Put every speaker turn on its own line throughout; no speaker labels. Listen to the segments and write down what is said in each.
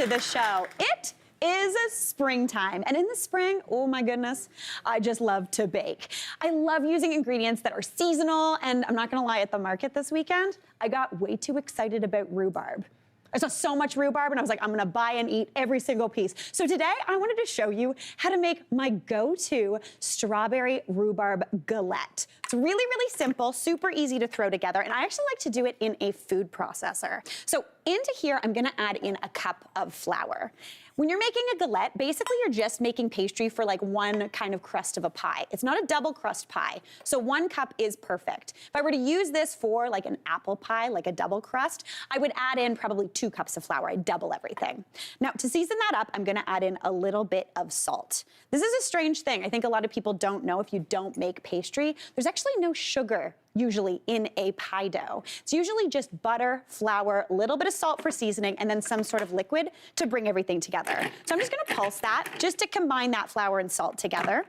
to the show. It is springtime, and in the spring, oh my goodness, I just love to bake. I love using ingredients that are seasonal, and I'm not gonna lie, at the market this weekend, I got way too excited about rhubarb. I saw so much rhubarb and I was like, I'm gonna buy and eat every single piece. So today I wanted to show you how to make my go-to strawberry rhubarb galette. It's really, really simple, super easy to throw together, and I actually like to do it in a food processor. So into here, I'm gonna add in a cup of flour. When you're making a galette, basically you're just making pastry for like one kind of crust of a pie. It's not a double crust pie, so 1 cup is perfect. If I were to use this for like an apple pie, like a double crust, I would add in probably 2 cups of flour. I'd double everything. Now, to season that up, I'm gonna add in a little bit of salt. This is a strange thing. I think a lot of people don't know if you don't make pastry, there's actually no sugar usually in a pie dough. It's usually just butter, flour, a little bit of salt for seasoning, and then some sort of liquid to bring everything together. So I'm just gonna pulse that just to combine that flour and salt together.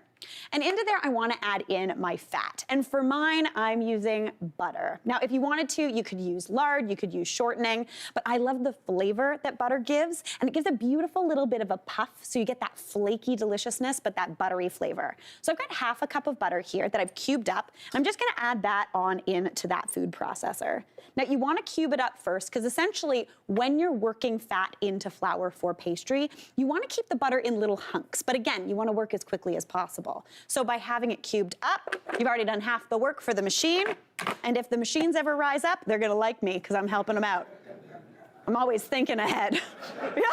And into there, I wanna add in my fat. And for mine, I'm using butter. Now, if you wanted to, you could use lard, you could use shortening, but I love the flavor that butter gives, and it gives a beautiful little bit of a puff, so you get that flaky deliciousness, but that buttery flavor. So I've got 1/2 cup of butter here that I've cubed up, and I'm just gonna add that on into that food processor. Now, you wanna cube it up first, because essentially, when you're working fat into flour for pastry, you wanna keep the butter in little hunks, but again, you wanna work as quickly as possible. So by having it cubed up, you've already done half the work for the machine. And if the machines ever rise up, they're gonna like me because I'm helping them out. I'm always thinking ahead. Yeah.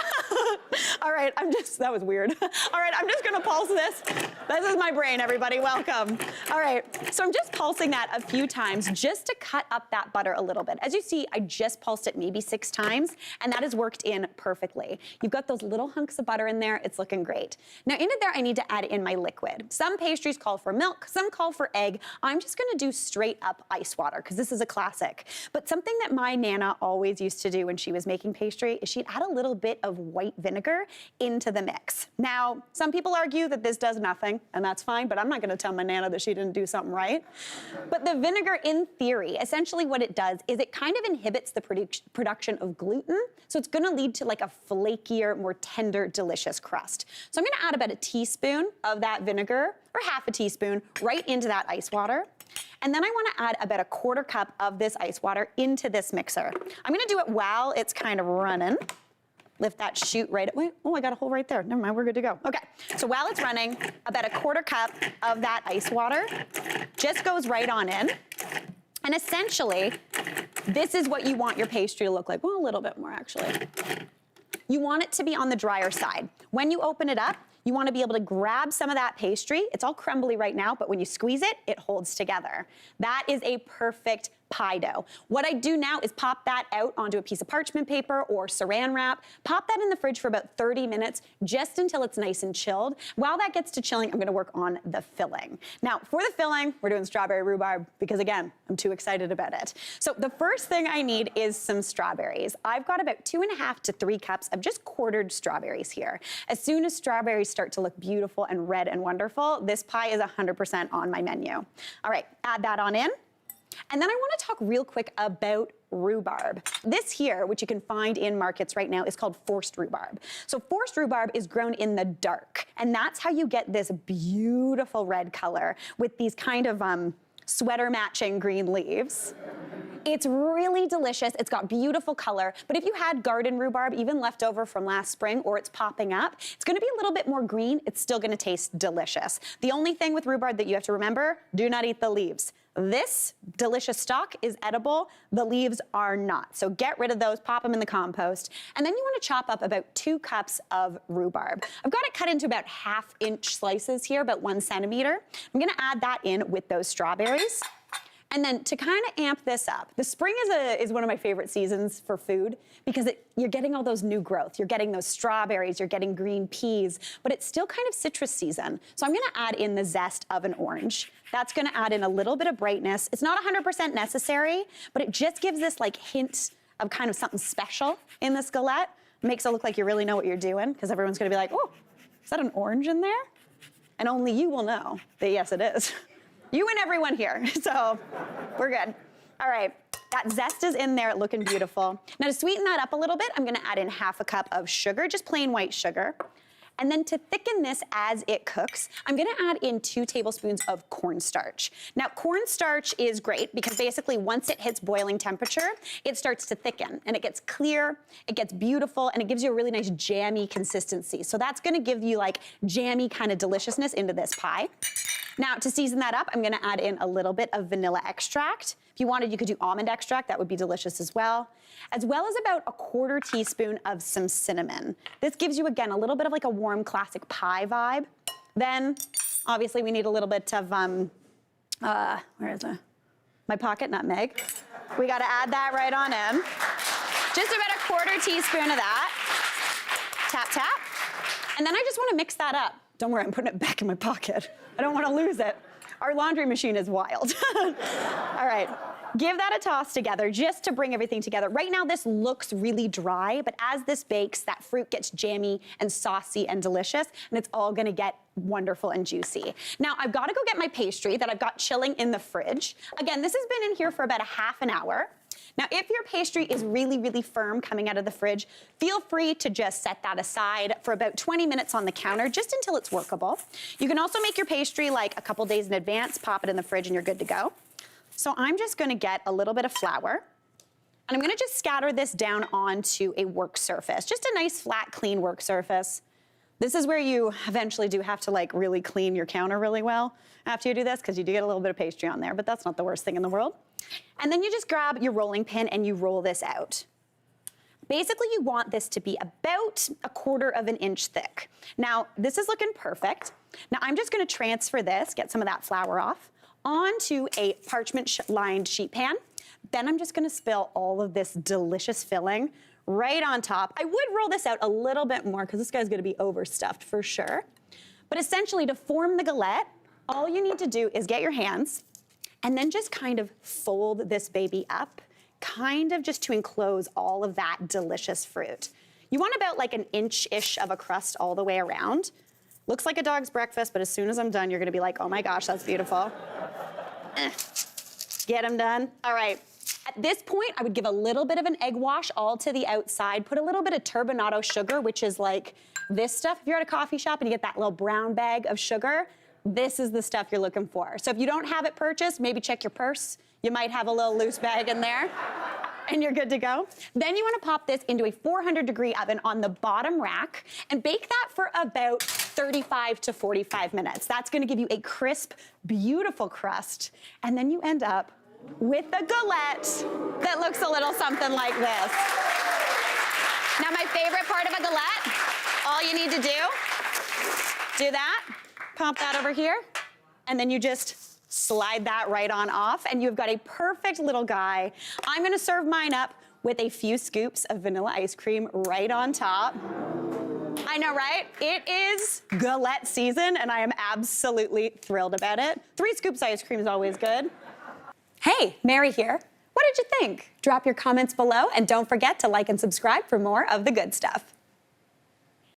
All right, that was weird. All right, I'm just gonna pulse this. This is my brain, everybody, welcome. All right, so I'm just pulsing that a few times just to cut up that butter a little bit. As you see, I just pulsed it maybe 6 times, and that has worked in perfectly. You've got those little hunks of butter in there, it's looking great. Now into there, I need to add in my liquid. Some pastries call for milk, some call for egg. I'm just gonna do straight up ice water, because this is a classic. But something that my Nana always used to do when she was making pastry is she'd add a little bit of white vinegar into the mix. Now, some people argue that this does nothing, and that's fine, but I'm not gonna tell my Nana that she didn't do something right. But the vinegar, in theory, essentially what it does is it kind of inhibits the production of gluten, so it's gonna lead to like a flakier, more tender, delicious crust. So I'm gonna add about a teaspoon of that vinegar, or 1/2 teaspoon, right into that ice water. And then I wanna add about a 1/4 cup of this ice water into this mixer. I'm gonna do it while it's kind of running. Lift that chute right, wait, oh, I got a hole right there. Never mind, we're good to go. Okay, so while it's running, about a 1/4 cup of that ice water just goes right on in. And essentially, this is what you want your pastry to look like. Well, a little bit more actually. You want it to be on the drier side. When you open it up, you wanna be able to grab some of that pastry. It's all crumbly right now, but when you squeeze it, it holds together. That is a perfect pie dough. What I do now is pop that out onto a piece of parchment paper or saran wrap, pop that in the fridge for about 30 minutes, just until it's nice and chilled. While that gets to chilling, I'm gonna work on the filling. Now, for the filling, we're doing strawberry rhubarb because again, I'm too excited about it. So the first thing I need is some strawberries. I've got about 2.5 to 3 cups of just quartered strawberries here. As soon as strawberries start to look beautiful and red and wonderful, this pie is 100% on my menu. All right, add that on in. And then I want to talk real quick about rhubarb. This here, which you can find in markets right now, is called forced rhubarb. So forced rhubarb is grown in the dark, and that's how you get this beautiful red color with these kind of sweater matching green leaves. It's really delicious, it's got beautiful color, but if you had garden rhubarb, even left over from last spring, or it's popping up, it's gonna be a little bit more green, it's still gonna taste delicious. The only thing with rhubarb that you have to remember, do not eat the leaves. This delicious stalk is edible, the leaves are not. So get rid of those, pop them in the compost, and then you wanna chop up about 2 cups of rhubarb. I've got it cut into about 1/2-inch slices here, about 1 centimeter. I'm gonna add that in with those strawberries. And then to kind of amp this up, the spring is one of my favorite seasons for food because you're getting all those new growth. You're getting those strawberries, you're getting green peas, but it's still kind of citrus season. So I'm gonna add in the zest of an orange. That's gonna add in a little bit of brightness. It's not 100% necessary, but it just gives this like hint of kind of something special in this galette. Makes it look like you really know what you're doing because everyone's gonna be like, oh, is that an orange in there? And only you will know that yes, it is. You and everyone here, so we're good. All right, That zest is in there, looking beautiful. Now to sweeten that up a little bit, I'm gonna add in half a cup of sugar, just plain white sugar. And then to thicken this as it cooks, I'm gonna add in 2 tablespoons of cornstarch. Now, cornstarch is great because basically once it hits boiling temperature, it starts to thicken and it gets clear, it gets beautiful, and it gives you a really nice jammy consistency. So that's gonna give you like jammy kind of deliciousness into this pie. Now, to season that up, I'm gonna add in a little bit of vanilla extract. If you wanted, you could do almond extract, that would be delicious as well as about a 1/4 teaspoon of some cinnamon. This gives you, again, a little bit of like a warm classic pie vibe. Then, obviously, we need a little bit of, where is it? My pocket nutmeg. We gotta add that right on in. Just about a 1/4 teaspoon of that. Tap, tap. And then I just wanna mix that up. Don't worry, I'm putting it back in my pocket. I don't wanna lose it. Our laundry machine is wild. All right, give that a toss together just to bring everything together. Right now this looks really dry, but as this bakes, that fruit gets jammy and saucy and delicious, and it's all gonna get wonderful and juicy. Now I've gotta go get my pastry that I've got chilling in the fridge. Again, this has been in here for about a half an hour. Now, if your pastry is really, really firm coming out of the fridge, feel free to just set that aside for about 20 minutes on the counter, just until it's workable. You can also make your pastry like a couple days in advance, pop it in the fridge, and you're good to go. So I'm just gonna get a little bit of flour, and I'm gonna just scatter this down onto a work surface, just a nice, flat, clean work surface. This is where you eventually do have to like really clean your counter really well after you do this, because you do get a little bit of pastry on there, but that's not the worst thing in the world. And then you just grab your rolling pin and you roll this out. Basically, you want this to be about a 1/4 inch thick. Now, this is looking perfect. Now, I'm just gonna transfer this, get some of that flour off, onto a parchment-lined sheet pan. Then I'm just gonna spill all of this delicious filling right on top. I would roll this out a little bit more because this guy's gonna be overstuffed for sure. But essentially, to form the galette, all you need to do is get your hands and then just kind of fold this baby up, kind of just to enclose all of that delicious fruit. You want about like an inch-ish of a crust all the way around. Looks like a dog's breakfast, but as soon as I'm done, you're gonna be like, oh my gosh, that's beautiful. Get them done. All right. At this point, I would give a little bit of an egg wash all to the outside, put a little bit of turbinado sugar, which is like this stuff. If you're at a coffee shop and you get that little brown bag of sugar, this is the stuff you're looking for. So if you don't have it purchased, maybe check your purse. You might have a little loose bag in there, and you're good to go. Then you wanna pop this into a 400-degree oven on the bottom rack and bake that for about 35 to 45 minutes. That's gonna give you a crisp, beautiful crust, and then you end up with a galette that looks a little something like this. Now, my favorite part of a galette, all you need to do that, pop that over here, and then you just slide that right on off, and you've got a perfect little guy. I'm gonna serve mine up with a few scoops of vanilla ice cream right on top. I know, right? It is galette season, and I am absolutely thrilled about it. 3 scoops ice cream is always good. Hey, Mary here. What did you think? Drop your comments below, and don't forget to like and subscribe for more of the good stuff.